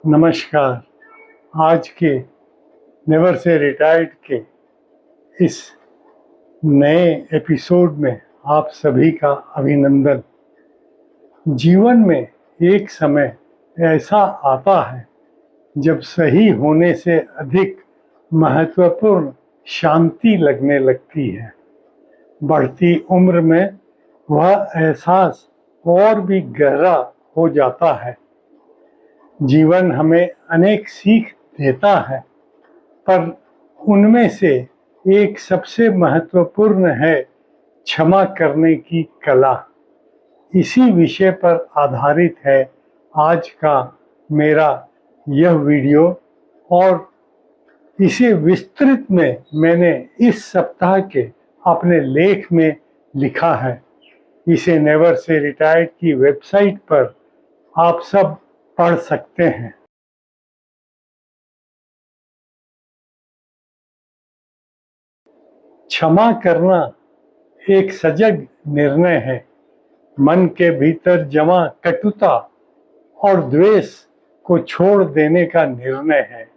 नमस्कार। आज के नेवर से रिटायर्ड के इस नए एपिसोड में आप सभी का अभिनंदन। जीवन में एक समय ऐसा आता है जब सही होने से अधिक महत्वपूर्ण शांति लगने लगती है। बढ़ती उम्र में वह एहसास और भी गहरा हो जाता है। जीवन हमें अनेक सीख देता है, पर उनमें से एक सबसे महत्वपूर्ण है क्षमा करने की कला। इसी विषय पर आधारित है आज का मेरा यह वीडियो, और इसे विस्तृत में मैंने इस सप्ताह के अपने लेख में लिखा है। इसे नेवर से रिटायर्ड की वेबसाइट पर आप सब पढ़ सकते हैं। क्षमा करना एक सजग निर्णय है। मन के भीतर जमा कटुता और द्वेष को छोड़ देने का निर्णय है।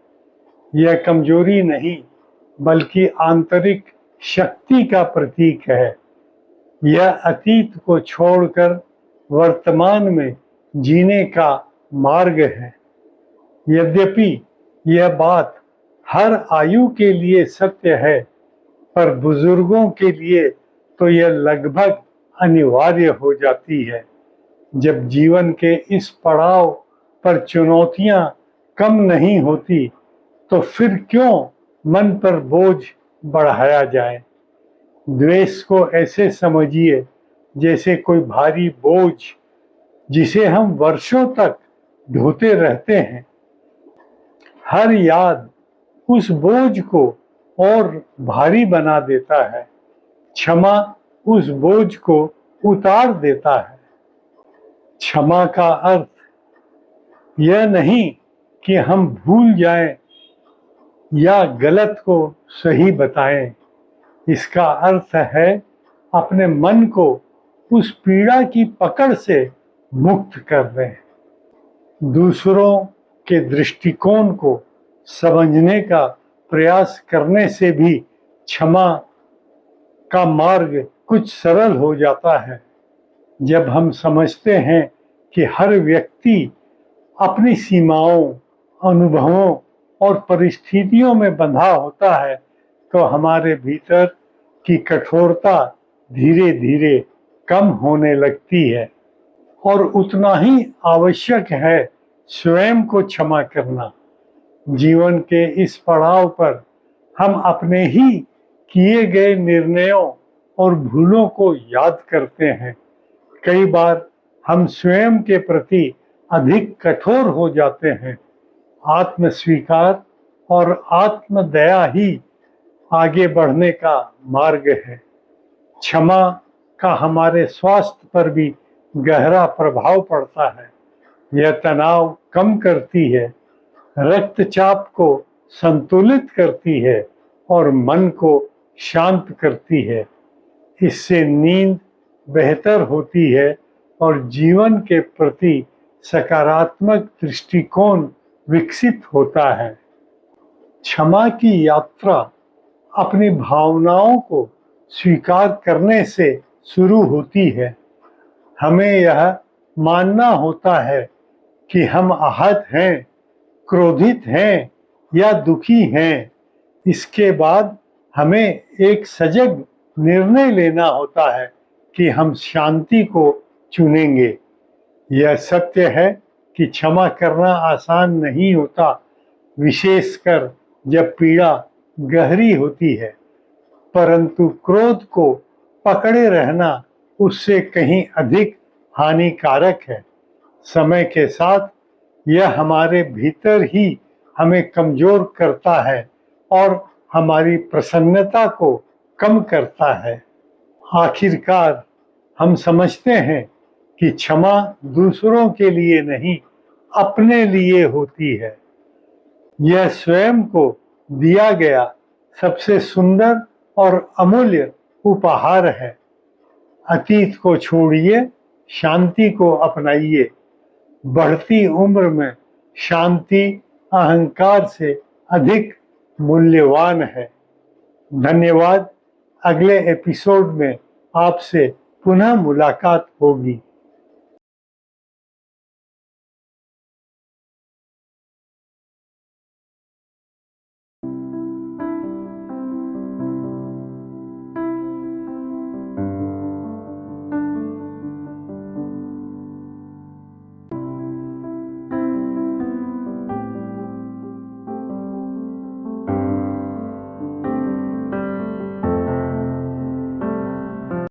यह कमजोरी नहीं, बल्कि आंतरिक शक्ति का प्रतीक है। यह अतीत को छोड़कर वर्तमान में जीने का मार्ग है। यद्यपि यह बात हर आयु के लिए सत्य है, पर बुजुर्गों के लिए तो यह लगभग अनिवार्य हो जाती है। जब जीवन के इस पड़ाव पर चुनौतियां कम नहीं होती, तो फिर क्यों मन पर बोझ बढ़ाया जाए। द्वेष को ऐसे समझिए जैसे कोई भारी बोझ जिसे हम वर्षों तक ढोते रहते हैं। हर याद उस बोझ को और भारी बना देता है। क्षमा उस बोझ को उतार देता है। क्षमा का अर्थ यह नहीं कि हम भूल जाएं या गलत को सही बताएं। इसका अर्थ है अपने मन को उस पीड़ा की पकड़ से मुक्त कर दें। दूसरों के दृष्टिकोण को समझने का प्रयास करने से भी क्षमा का मार्ग कुछ सरल हो जाता है। जब हम समझते हैं कि हर व्यक्ति अपनी सीमाओं, अनुभवों और परिस्थितियों में बंधा होता है, तो हमारे भीतर की कठोरता धीरे धीरे कम होने लगती है। और उतना ही आवश्यक है स्वयं को क्षमा करना। जीवन के इस पड़ाव पर हम अपने ही किए गए निर्णयों और भूलों को याद करते हैं। कई बार हम स्वयं के प्रति अधिक कठोर हो जाते हैं। आत्म स्वीकार और आत्म दया ही आगे बढ़ने का मार्ग है। क्षमा का हमारे स्वास्थ्य पर भी गहरा प्रभाव पड़ता है। यह तनाव कम करती है, रक्तचाप को संतुलित करती है और मन को शांत करती है। इससे नींद बेहतर होती है और जीवन के प्रति सकारात्मक दृष्टिकोण विकसित होता है। क्षमा की यात्रा अपनी भावनाओं को स्वीकार करने से शुरू होती है। हमें यह मानना होता है कि हम आहत हैं, क्रोधित हैं या दुखी हैं। इसके बाद हमें एक सजग निर्णय लेना होता है कि हम शांति को चुनेंगे। यह सत्य है कि क्षमा करना आसान नहीं होता, विशेषकर जब पीड़ा गहरी होती है। परंतु क्रोध को पकड़े रहना उससे कहीं अधिक हानिकारक है। समय के साथ यह हमारे भीतर ही हमें कमजोर करता है और हमारी प्रसन्नता को कम करता है। आखिरकार हम समझते हैं कि क्षमा दूसरों के लिए नहीं, अपने लिए होती है। यह स्वयं को दिया गया सबसे सुंदर और अमूल्य उपहार है। अतीत को छोड़िए, शांति को अपनाइए। बढ़ती उम्र में शांति अहंकार से अधिक मूल्यवान है। धन्यवाद। अगले एपिसोड में आपसे पुनः मुलाकात होगी।